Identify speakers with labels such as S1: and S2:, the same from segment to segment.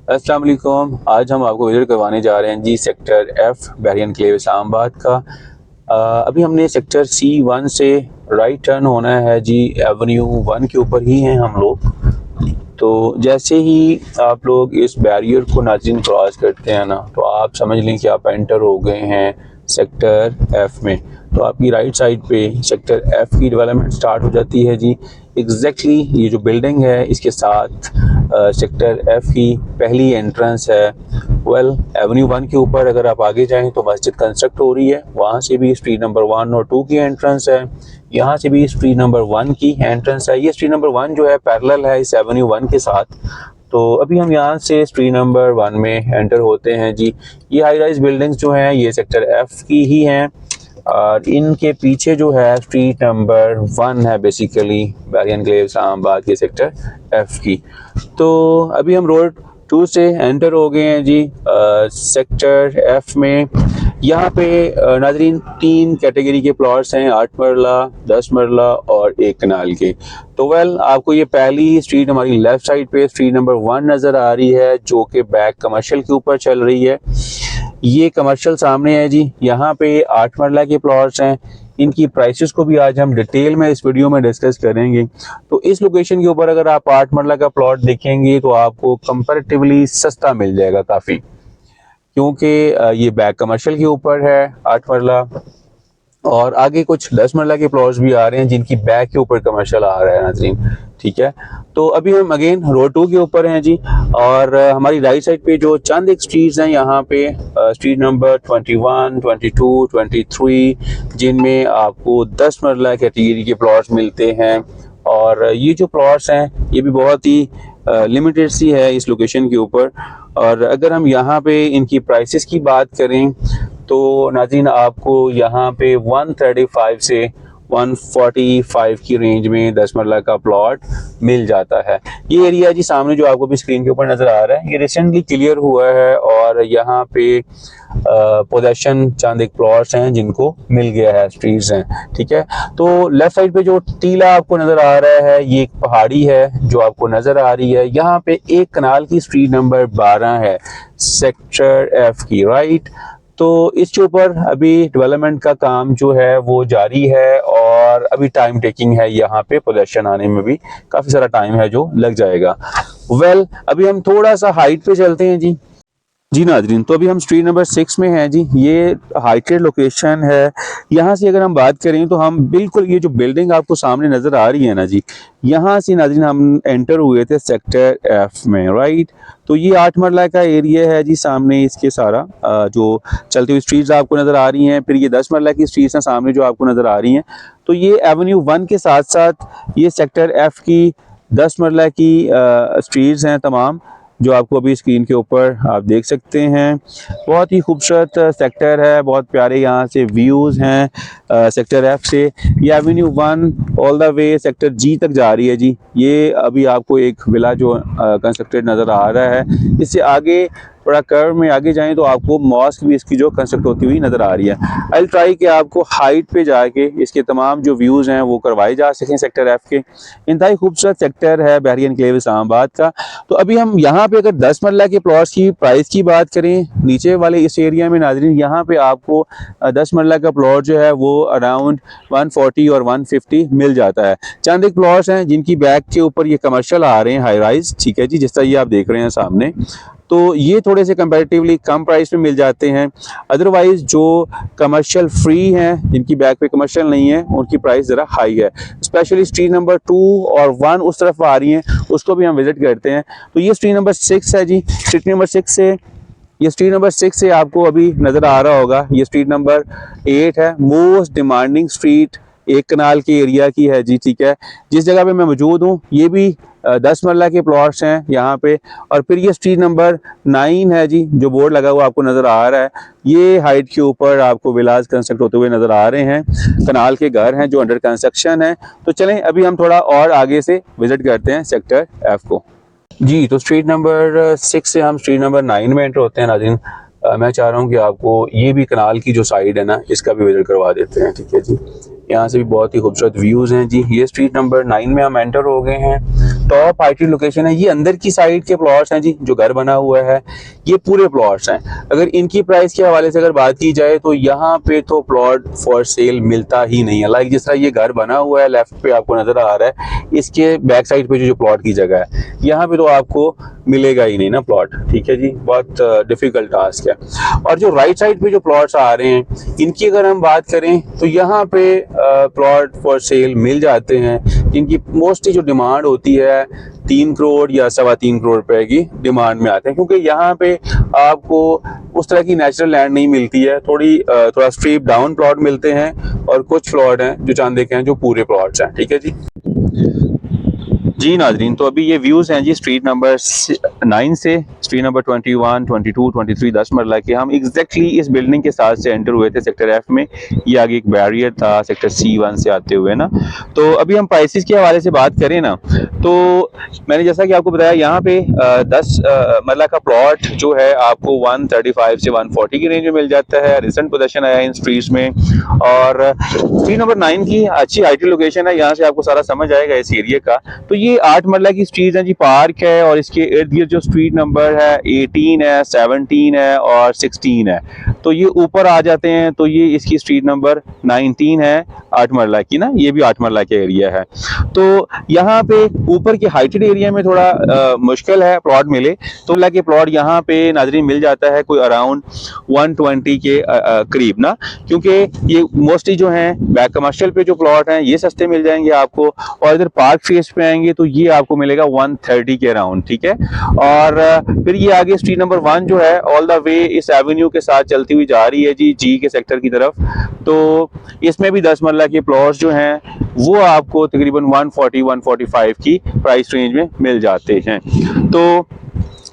S1: अस्सलाम वालेकुम। आज हम आपको विजिट करवाने जा रहे हैं जी सेक्टर एफ बहरिया एनक्लेव इस्लामाबाद का। अभी हमने सेक्टर C1 से राइट टर्न होना है जी, एवेन्यू 1 के ऊपर ही हैं हम लोग। तो जैसे ही आप लोग इस बैरियर को नाज़रीन क्रॉस करते हैं ना, तो आप समझ लें कि आप एंटर हो गए हैं सेक्टर एफ में। तो आपकी राइट साइड पे सेक्टर एफ की डेवलपमेंट स्टार्ट हो जाती है जी। एग्जैक्टली ये जो बिल्डिंग है इसके साथ सेक्टर एफ की पहली एंट्रेंस है। एवेन्यू 1 के ऊपर अगर आप आगे जाएं तो मस्जिद कंस्ट्रक्ट हो रही है, वहाँ से भी स्ट्रीट नंबर 1 और 2 की एंट्रेंस है। यहाँ से भी स्ट्रीट नंबर 1 की एंट्रेंस है। ये स्ट्रीट नंबर 1 जो है पैरेलल है इस एवेन्यू 1 के साथ। तो अभी हम यहाँ से स्ट्रीट नंबर 1 में एंटर होते हैं जी। ये हाई राइज बिल्डिंग्स जो हैं ये सेक्टर एफ की ही हैं, और इनके पीछे जो है स्ट्रीट नंबर 1 है बेसिकली बहरिया एनक्लेव इस्लामाबाद के सेक्टर एफ की। तो अभी हम रोड 2 से एंटर हो गए हैं जी सेक्टर एफ में। यहाँ पे नाजरीन 3 कैटेगरी के प्लॉट्स हैं, 8 मरला, 10 मरला और 1 कनाल के। तो आपको ये पहली स्ट्रीट हमारी लेफ्ट साइड पे स्ट्रीट नंबर 1 नज़र आ रही है, जो कि बैक कमर्शियल के ऊपर चल रही है। ये कमर्शियल सामने है जी। यहाँ पे 8 मरला के प्लॉट्स हैं। इनकी प्राइसेस को भी आज हम डिटेल में इस वीडियो में डिस्कस करेंगे। तो इस लोकेशन के ऊपर अगर आप 8 मरला का प्लॉट देखेंगे तो आपको कंपैरेटिवली सस्ता मिल जाएगा काफ़ी, क्योंकि ये बैक कमर्शियल के ऊपर है 8 मरला, और आगे कुछ 10 मरला के प्लॉट्स भी आ रहे हैं जिनकी बैक के ऊपर कमर्शियल आ रहा है नाज़रीन। ठीक है, तो अभी हम अगेन रोड 2 के ऊपर हैं जी। और हमारी राइट साइड पे जो चंद एक स्ट्रीट्स हैं यहाँ पे स्ट्रीट नंबर 21, 22, 23, जिनमें आपको 10 मरला कैटेगरी के प्लॉट्स मिलते हैं। और ये जो प्लॉट्स हैं ये भी बहुत ही लिमिटेड सी है इस लोकेशन के ऊपर। और अगर हम यहाँ पे इनकी प्राइसेस की बात करें तो नाज़रीन आपको यहाँ पे 135 से 145 की रेंज में 10 मरला का प्लॉट मिल जाता है। ये एरिया जी सामने जो आपको भी स्क्रीन के ऊपर नज़र आ रहा है, ये रिसेंटली क्लियर हुआ है और यहाँ पे पोजेशन चंद एक प्लॉट्स हैं जिनको मिल गया है, स्ट्रीट्स हैं। ठीक है, तो लेफ्ट साइड पे जो टीला आपको नज़र आ रहा है ये एक पहाड़ी है जो आपको नज़र आ रही है। यहाँ पे 1 कनाल की स्ट्रीट नंबर 12 है सेक्टर एफ की, राइट। तो इसके ऊपर अभी डेवलपमेंट का काम जो है वो जारी है और अभी टाइम टेकिंग है, यहाँ पे पोजेशन आने में भी काफ़ी सारा टाइम है जो लग जाएगा। अभी हम थोड़ा सा हाइट पे चलते हैं जी नाजरीन। तो अभी हम स्ट्रीट नंबर 6 में हैं जी। ये हाइटेड लोकेशन है। यहाँ से अगर हम बात करें तो हम बिल्कुल ये जो बिल्डिंग आपको सामने नज़र आ रही है ना जी, यहाँ से नाजरीन हम एंटर हुए थे सेक्टर एफ में, राइट। तो ये 8 मरला का एरिया है जी सामने, इसके सारा जो चलती हुई स्ट्रीट्स आपको नज़र आ रही हैं। फिर ये 10 मरला की स्ट्रीट्स हैं सामने जो आपको नज़र आ रही हैं। तो ये एवेन्यू 1 के साथ साथ ये सेक्टर एफ की 10 मरला की स्ट्रीट्स हैं तमाम, जो आपको अभी स्क्रीन के ऊपर आप देख सकते हैं। बहुत ही खूबसूरत सेक्टर है, बहुत प्यारे यहाँ से व्यूज़ हैं सेक्टर एफ से। ये avenue 1 all the way sector G तक जा रही है जी। ये अभी आपको एक विला जो कंस्ट्रक्टेड नज़र आ रहा है। इससे आगे थोड़ा कर्व में आगे जाएं तो आपको मॉस्क भी इसकी जो कंस्ट्रक्ट होती हुई नज़र आ रही है। आई ट्राई कि आपको हाइट पे जाके इसके तमाम जो व्यूज़ हैं वो करवाए जा सकें सेक्टर एफ के। इंतहाई खूबसूरत सेक्टर है बहरिया एनक्लेव इस्लामाबाद का। तो अभी हम यहाँ पे अगर 10 मरला के प्लॉट्स की प्राइस की बात करें नीचे वाले इस एरिया में नाजरीन, यहाँ पे आपको 10 मरला का प्लॉट जो है वो अराउंड 140 और 150 मिल जाता है। चंद एक प्लॉट्स हैं जिनकी बैक के ऊपर ये कमर्शियल आ रहे हैं हाई राइज, ठीक है जी, जिस तरह ये आप देख रहे हैं सामने। तो ये थोड़े से कंपैरेटिवली कम प्राइस में मिल जाते हैं। अदरवाइज जो कमर्शियल फ्री हैं, जिनकी बैक पे कमर्शियल नहीं है, उनकी प्राइस ज़रा हाई है। स्पेशली स्ट्रीट नंबर 2 और 1 उस तरफ आ रही हैं, उसको भी हम विजिट करते हैं। तो ये स्ट्रीट नंबर 6 है जी। स्ट्रीट नंबर 6 से आपको अभी नज़र आ रहा होगा ये स्ट्रीट नंबर 8 है। मोस्ट डिमांडिंग स्ट्रीट 1 कनाल के एरिया की है जी। ठीक है, जिस जगह पे मैं मौजूद हूँ ये भी 10 मरला के प्लॉट्स हैं यहाँ पे। और फिर ये स्ट्रीट नंबर 9 है जी, जो बोर्ड लगा हुआ आपको नज़र आ रहा है। ये हाइट के ऊपर आपको विलास कंस्ट्रक्ट होते हुए नज़र आ रहे हैं। कनाल के घर हैं जो अंडर कंस्ट्रक्शन है। तो चलें अभी हम थोड़ा और आगे से विजिट करते हैं सेक्टर एफ को जी। तो स्ट्रीट नंबर 6 से हम स्ट्रीट नंबर 9 में एंटर होते हैं नाज़रीन। मैं चाह रहा हूँ कि आपको ये भी कनाल की जो साइड है ना, इसका भी विजिट करवा देते हैं। ठीक है जी, यहाँ से भी बहुत ही खूबसूरत व्यूज़ हैं जी। ये स्ट्रीट नंबर 9 में हम एंटर हो गए हैं। टॉप हाइटेड लोकेशन है। ये अंदर की साइड के प्लॉट्स हैं जी, जो घर बना हुआ है, ये पूरे प्लॉट्स हैं। अगर इनकी प्राइस के हवाले से अगर बात की जाए तो यहाँ पे तो प्लॉट फॉर सेल मिलता ही नहीं है। लाइक जिस तरह ये घर बना हुआ है, लेफ्ट पे आपको नजर आ रहा है, इसके बैक साइड पे जो प्लॉट की जगह है, यहाँ पे तो आपको मिलेगा ही नहीं ना प्लॉट। ठीक है जी, बहुत डिफिकल्ट टास्क है। और जो राइट साइड पे जो प्लॉट्स आ रहे हैं, इनकी अगर हम बात करें तो यहाँ पे प्लॉट फॉर सेल मिल जाते हैं, जिनकी मोस्टली जो डिमांड होती है 3 करोड़ या 3.25 करोड़ रुपए की डिमांड में आते हैं, क्योंकि यहाँ पे आपको उस तरह की नेचुरल लैंड नहीं मिलती है। थोड़ा स्ट्रीप डाउन प्लॉट मिलते हैं, और कुछ प्लॉट हैं जो चांदे के हैं, जो पूरे प्लॉट्स हैं। ठीक है जी नाजरीन, तो अभी ये व्यूज़ हैं जी स्ट्रीट नंबर 9 से स्ट्रीट नंबर 21, 22, 23, 10 मरला के। हम एग्जैक्टली इस बिल्डिंग के साथ से एंटर हुए थे सेक्टर एफ में। ये आगे एक बैरियर था सेक्टर C1 से आते हुए ना। तो अभी हम प्राइसेस के हवाले से बात करें ना, तो मैंने जैसा कि आपको बताया, यहाँ पे 10 मरला का प्लॉट जो है आपको 135 से 140 की रेंज में मिल जाता है। रिसेंट पोजेशन आया इन स्ट्रीट्स में, और स्ट्रीट नंबर 9 की अच्छी आईटी लोकेशन है। यहाँ से आपको सारा समझ आएगा इस एरिया का। तो ये 8 मरला की स्ट्रीट है जी, पार्क है, और इसके इर्द गिर्द जो स्ट्रीट नंबर है 18 है, 17 है और 16 है। तो ये ऊपर आ जाते हैं, तो ये इसकी स्ट्रीट नंबर 19 है 8 मरला की ना, ये भी 8 मरला के एरिया है। तो यहाँ पे ऊपर के हाइटेड एरिया में थोड़ा मुश्किल है प्लॉट मिले, तो मरला के प्लॉट यहाँ पे नाजरीन मिल जाता है कोई अराउंड 120 के करीब ना, क्योंकि ये मोस्टली जो है बैक कमर्शियल पे जो प्लॉट हैं ये सस्ते मिल जाएंगे आपको, और इधर पार्क फेस पे आएंगे तो ये आपको मिलेगा 130 के अराउंड। ठीक है, और फिर ये आगे स्ट्रीट नंबर 1 जो है ऑल द वे इस एवेन्यू के साथ चलती हुई जा रही है जी के सेक्टर की तरफ। तो इसमें भी 10 मरला के प्लॉट्स जो हैं वो आपको तकरीबन 140-145 की प्राइस रेंज में मिल जाते हैं। तो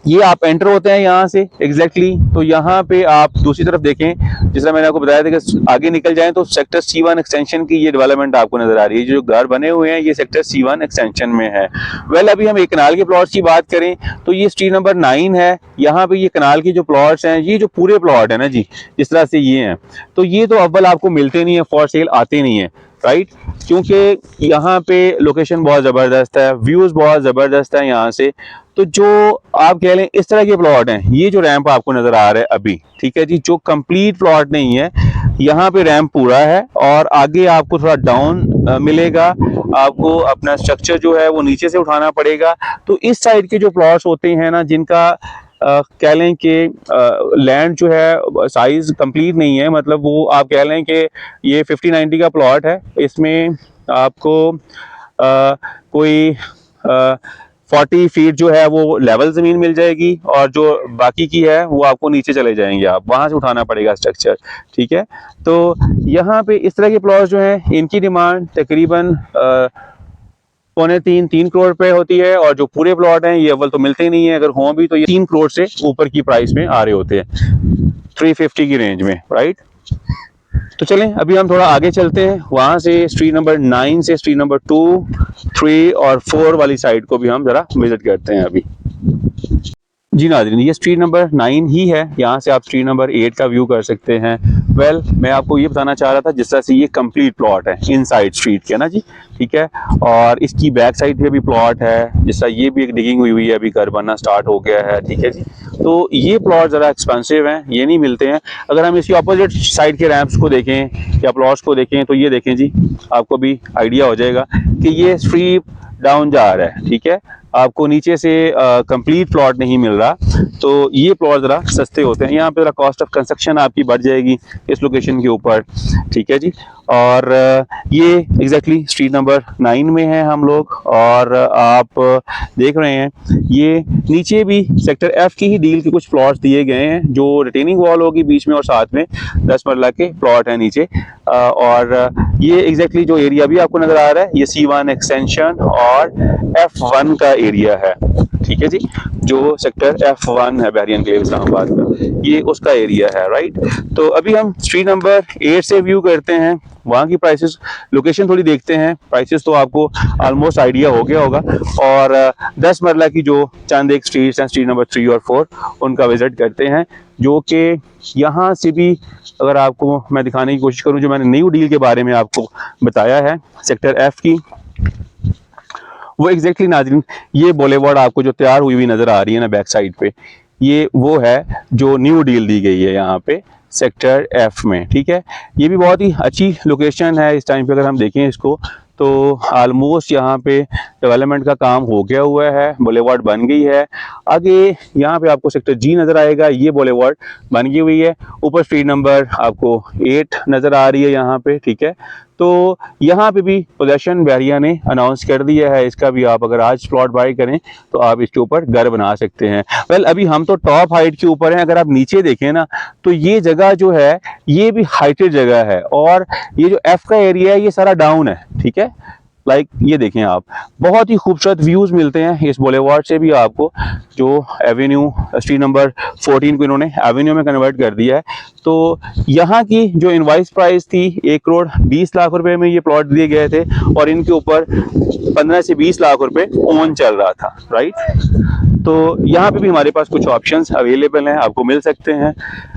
S1: ये आप एंटर होते हैं यहाँ से एग्जैक्टली, तो यहाँ पे आप दूसरी तरफ देखें, जिस तरह मैंने आपको बताया था कि आगे निकल जाएं तो सेक्टर C1 एक्सटेंशन की ये डेवलपमेंट आपको नजर आ रही है। जो घर बने हुए हैं ये सेक्टर C1 एक्सटेंशन में है। वेल, अभी हम एक कनाल के प्लॉट्स की बात करें तो ये स्ट्रीट नंबर 9 है। यहाँ पे ये कनाल के जो प्लॉट्स हैं, ये जो पूरे प्लॉट है ना जी, जिस तरह से ये हैं, तो ये तो अव्वल आपको मिलते नहीं है, फॉर सेल आते नहीं है, राइट, क्योंकि यहाँ पे लोकेशन बहुत ज़बरदस्त है, व्यूज़ बहुत ज़बरदस्त है यहाँ से। तो जो आप कह लें इस तरह के प्लॉट हैं, ये जो रैंप आपको नज़र आ रहा है अभी, ठीक है जी, जो कंप्लीट प्लॉट नहीं है, यहाँ पे रैंप पूरा है, और आगे आपको थोड़ा डाउन मिलेगा, आपको अपना स्ट्रक्चर जो है वो नीचे से उठाना पड़ेगा। तो इस साइड के जो प्लॉट्स होते हैं ना, जिनका कह लें कि लैंड जो है साइज कंप्लीट नहीं है, मतलब वो आप कह लें कि ये 50-90 का प्लॉट है, इसमें आपको कोई 40 फीट जो है वो लेवल ज़मीन मिल जाएगी, और जो बाकी की है वो आपको नीचे चले जाएंगे, आप वहाँ से उठाना पड़ेगा स्ट्रक्चर। ठीक है, तो यहाँ पे इस तरह के प्लॉट्स जो हैं इनकी डिमांड तकरीबन 2.25-3 करोड़ रुपए होती है, और जो पूरे प्लॉट हैं ये अव्वल तो मिलते ही नहीं है, अगर हों भी तो ये 3 करोड़ से ऊपर की प्राइस में आ रहे होते हैं, 350 की रेंज में, राइट। तो चलें अभी हम थोड़ा आगे चलते हैं, वहां से स्ट्रीट नंबर 9 से स्ट्रीट नंबर 2, 3 और 4 वाली साइड को भी हम जरा विजिट करते हैं अभी। जी नाज़रीन, ये स्ट्रीट नंबर 9 ही है, यहाँ से आप स्ट्रीट नंबर 8 का व्यू कर सकते हैं। वेल, मैं आपको ये बताना चाह रहा था, जिस तरह से ये कंप्लीट प्लॉट है इनसाइड स्ट्रीट के ना जी, ठीक है, और इसकी बैक साइड पे भी प्लॉट है, जिस तरह ये भी एक डिगिंग हुई है, अभी घर बनना स्टार्ट हो गया है। ठीक है जी, तो ये प्लॉट ज़रा एक्सपेंसिव हैं, ये नहीं मिलते हैं। अगर हम इसकी अपोजिट साइड के रैंप्स को देखें या प्लॉट्स को देखें, तो ये देखें जी, आपको भी आइडिया हो जाएगा कि ये स्ट्रीप डाउन जा रहा है। ठीक है, आपको नीचे से कंप्लीट प्लॉट नहीं मिल रहा, तो ये प्लॉट ज़रा सस्ते होते हैं। यहाँ पे ज़रा कॉस्ट ऑफ कंस्ट्रक्शन आपकी बढ़ जाएगी इस लोकेशन के ऊपर। ठीक है जी, और ये एग्जैक्टली स्ट्रीट नंबर 9 में है हम लोग, और आप देख रहे हैं ये नीचे भी सेक्टर एफ की ही डील के कुछ प्लॉट्स दिए गए हैं, जो रिटेनिंग वॉल होगी बीच में, और साथ में 10 मरला के प्लॉट है नीचे। और ये एग्जैक्टली जो एरिया भी आपको नज़र आ रहा है, ये C1 एक्सटेंशन और F1 का एरिया है। ठीक है जी, जो सेक्टर F1 है बहरिया एनक्लेव इस्लामाबाद का। ये उसका एरिया है, राइट। तो अभी हम स्ट्रीट नंबर 8 से व्यू करते हैं, वहाँ की प्राइसेस, लोकेशन थोड़ी देखते हैं। प्राइसेस तो आपको ऑलमोस्ट आइडिया हो गया होगा। और 10 मरला की जो चंद एक स्ट्रीट्स हैं, स्ट्रीट नंबर 3 और 4, उनका विजिट करते हैं, जो कि यहाँ से भी अगर आपको मैं दिखाने की कोशिश करूँ, जो मैंने न्यू डील के बारे में आपको बताया है सेक्टर एफ की, वो एग्जैक्टली नाज़रीन ये बुलेवार्ड आपको जो तैयार हुई नज़र आ रही है ना बैक साइड पे, ये वो है जो न्यू डील दी गई है यहाँ पे सेक्टर एफ में, ठीक है। ये भी बहुत ही अच्छी लोकेशन है इस टाइम पे। अगर हम देखें इसको तो ऑलमोस्ट यहाँ पे डेवलपमेंट का काम हो गया हुआ है, बुलेवार्ड बन गई है। आगे यहाँ पे आपको सेक्टर जी नज़र आएगा, ये बुलेवार्ड बन गई हुई है। ऊपर स्ट्रीट नंबर आपको 8 नज़र आ रही है यहाँ पे, ठीक है। तो यहाँ पे भी पोजेशन बहरिया ने अनाउंस कर दिया है इसका भी, आप अगर आज प्लॉट बाय करें तो आप इसके ऊपर घर बना सकते हैं। वेल अभी हम तो टॉप हाइट के ऊपर हैं, अगर आप नीचे देखें ना तो ये जगह जो है ये भी हाइटेड जगह है, और ये जो एफ का एरिया है ये सारा डाउन है, ठीक है। लाइक ये देखें आप, बहुत ही खूबसूरत व्यूज मिलते हैं इस बुलेवार्ड से भी आपको, जो एवेन्यू स्ट्रीट नंबर 14 को इन्होंने एवेन्यू में कन्वर्ट कर दिया है। तो यहाँ की जो इनवाइस प्राइस थी 1 करोड़ 20 लाख रुपए में ये प्लॉट दिए गए थे, और इनके ऊपर 15 से 20 लाख रुपए ओन चल रहा था, राइट। तो यहाँ पे भी हमारे पास कुछ ऑप्शंस अवेलेबल हैं, आपको मिल सकते हैं।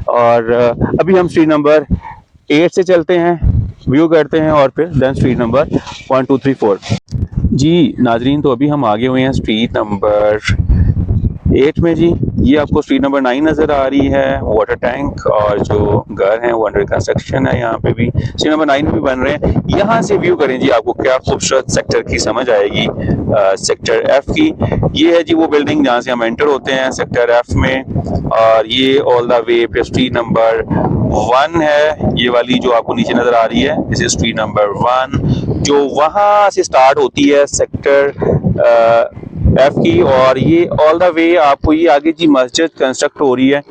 S1: और अभी हम स्ट्रीट नंबर 8 से चलते हैं, व्यू करते हैं, और फिर देन स्ट्रीट नंबर 1 2 3 4। जी नाजरीन, तो अभी हम आगे हुए हैं स्ट्रीट नंबर 8 में जी। ये आपको स्ट्रीट नंबर 9 नज़र आ रही है, वाटर टैंक और जो घर हैं वो अंडर कंस्ट्रक्शन है। यहाँ पे भी स्ट्रीट नंबर 9 में भी बन रहे हैं। यहाँ से व्यू करें जी, आपको क्या खूबसूरत सेक्टर की समझ आएगी सेक्टर एफ की। ये है जी वो बिल्डिंग जहाँ से हम एंटर होते हैं सेक्टर एफ में, और ये ऑल द वे पे स्ट्रीट नंबर 1 है, ये वाली जो आपको नीचे नज़र आ रही है, दिस इज स्ट्रीट नंबर 1, जो वहाँ से स्टार्ट होती है सेक्टर एफ की। और ये ऑल द वे आपको ये आगे जी मस्जिद कंस्ट्रक्ट हो रही है,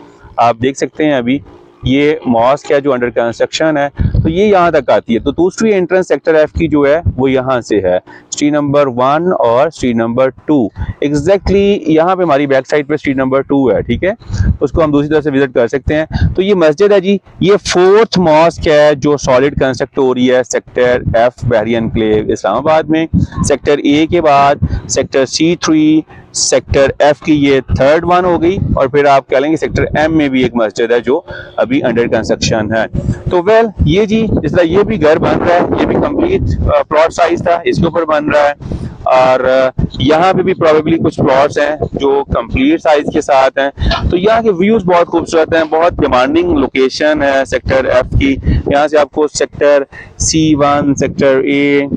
S1: आप देख सकते हैं। अभी ये मॉस्क है जो अंडर कंस्ट्रक्शन है, तो ये यहाँ तक आती है। तो दूसरी एंट्रेंस सेक्टर एफ की जो है वो यहाँ से है, स्ट्रीट नंबर 1 और स्ट्रीट नंबर 2 एग्जैक्टली यहाँ पे हमारी बैक साइड पे स्ट्रीट नंबर 2 है, ठीक है। उसको हम दूसरी तरफ से विजिट कर सकते हैं। तो ये मस्जिद है जी, ये 4th मॉस्क है जो सॉलिड कंस्ट्रक्ट हो रही है सेक्टर एफ बहरिया एनक्लेव इस्लामाबाद में। सेक्टर ए के बाद सेक्टर C3, सेक्टर एफ की ये 3rd वन हो गई, और फिर आप कह लेंगे सेक्टर एम में भी एक मस्जिद है जो अभी अंडर कंस्ट्रक्शन है। तो वेल ये जी जिस तरह ये भी घर बन रहा है, ये भी कंप्लीट प्लॉट साइज था, इसके ऊपर बन रहा है। और यहाँ पे भी प्रोबेबली कुछ प्लॉट्स हैं जो कंप्लीट साइज के साथ हैं। तो यहाँ के व्यूज बहुत खूबसूरत हैं, बहुत डिमांडिंग लोकेशन है सेक्टर एफ की। यहाँ से आपको सेक्टर C1, सेक्टर ए,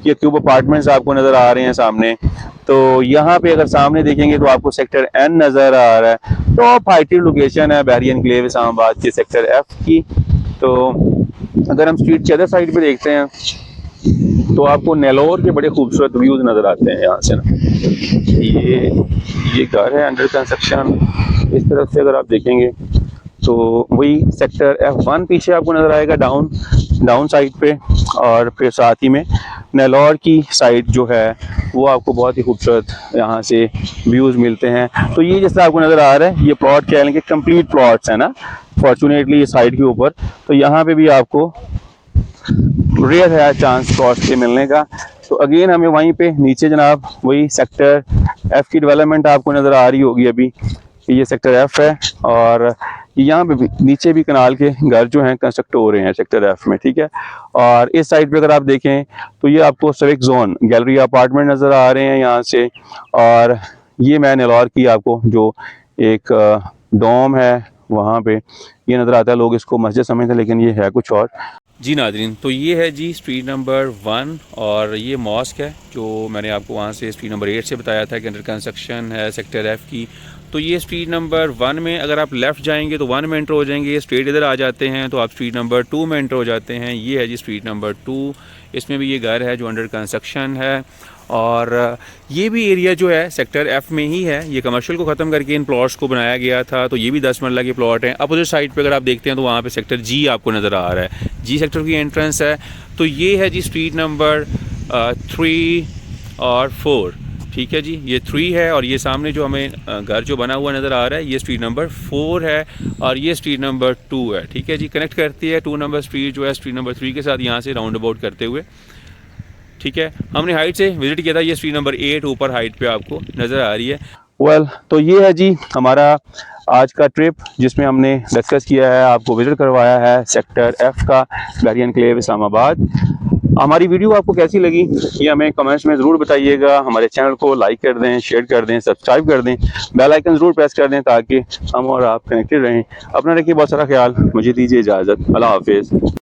S1: ये क्यूब अपार्टमेंट्स आपको नजर आ रहे हैं सामने। तो यहाँ पे अगर सामने देखेंगे तो आपको सेक्टर एन नजर आ रहा है। टॉप हाइटेड लोकेशन है बहरिया एनक्लेव इस्लामाबाद के सेक्टर एफ की। तो अगर हम स्ट्रीट के अदर साइड पे देखते हैं तो आपको नेलोर के बड़े खूबसूरत व्यूज नजर आते हैं यहाँ से ना। ये घर है अंडर कंस्ट्रक्शन। इस तरफ से अगर आप देखेंगे तो वही सेक्टर F1 पीछे आपको नजर आएगा डाउन साइड पे, और फिर साथ ही में नेलोर की साइड जो है वो आपको बहुत ही खूबसूरत यहाँ से व्यूज मिलते हैं। तो ये जैसा आपको नजर आ रहा है, ये प्लॉट कह लेंगे कंप्लीट प्लॉट्स है ना, फॉर्चुनेटली इस साइड के ऊपर। तो यहाँ पे भी आपको रेयर है चांस प्लॉट के मिलने का। तो अगेन हमें वहीं पे नीचे जनाब वही सेक्टर एफ की डेवलपमेंट आपको नज़र आ रही होगी अभी, ये सेक्टर एफ है। और यहाँ पे भी नीचे भी कनाल के घर जो हैं कंस्ट्रक्ट हो रहे हैं सेक्टर एफ में, ठीक है। और इस साइड पे अगर आप देखें तो ये आपको सिविक जोन गैलरी अपार्टमेंट नज़र आ रहे हैं यहाँ से। और ये मैं नेलोर की आपको जो एक डोम है वहाँ पे ये नज़र आता है, लोग इसको मस्जिद समझते हैं लेकिन ये है कुछ और। जी नादरीन, तो ये है जी स्ट्रीट नंबर 1, और ये मॉस्क है जो मैंने आपको वहाँ से स्ट्रीट नंबर 8 से बताया था कि अंडर कंस्ट्रक्शन है सेक्टर एफ की। तो ये स्ट्रीट नंबर 1 में अगर आप लेफ़्ट जाएंगे तो 1 में एंटर हो जाएंगे, ये स्ट्रेट इधर आ जाते हैं तो आप स्ट्रीट नंबर 2 में एंटर हो जाते हैं। ये है जी स्ट्रीट नंबर 2, इसमें भी ये घर है जो अंडर कंस्ट्रक्शन है। और ये भी एरिया जो है सेक्टर एफ में ही है, ये कमर्शियल को ख़त्म करके इन प्लॉट्स को बनाया गया था। तो ये भी 10 मरला के प्लॉट हैं। अपोजिट साइड पे अगर आप देखते हैं तो वहाँ पे सेक्टर जी आपको नज़र आ रहा है, जी सेक्टर की एंट्रेंस है। तो ये है जी स्ट्रीट नंबर 3 और 4, ठीक है जी, ये 3 है और ये सामने जो हमें घर जो बना हुआ नज़र आ रहा है ये स्ट्रीट नंबर 4 है और ये स्ट्रीट नंबर 2 है। ठीक है जी, कनेक्ट करती है 2 नंबर स्ट्रीट जो है स्ट्रीट नंबर 3 के साथ यहाँ से राउंड अबाउट करते हुए। ठीक है, हमने हाइट से विज़िट किया था, ये स्ट्रीट नंबर 8 ऊपर हाइट पे आपको नज़र आ रही है। तो ये है जी हमारा आज का ट्रिप जिसमें हमने डिस्कस किया है, आपको विज़िट करवाया है सेक्टर F का बहरिया एनक्लेव इस्लामाबाद। हमारी वीडियो आपको कैसी लगी ये हमें कमेंट्स में ज़रूर बताइएगा। हमारे चैनल को लाइक कर दें, शेयर कर दें, सब्सक्राइब कर दें, बेल आइकन ज़रूर प्रेस कर दें ताकि हम और आप कनेक्टेड रहें। अपना रखिए बहुत सारा ख्याल, मुझे दीजिए इजाज़त। अल्लाह हाफिज़।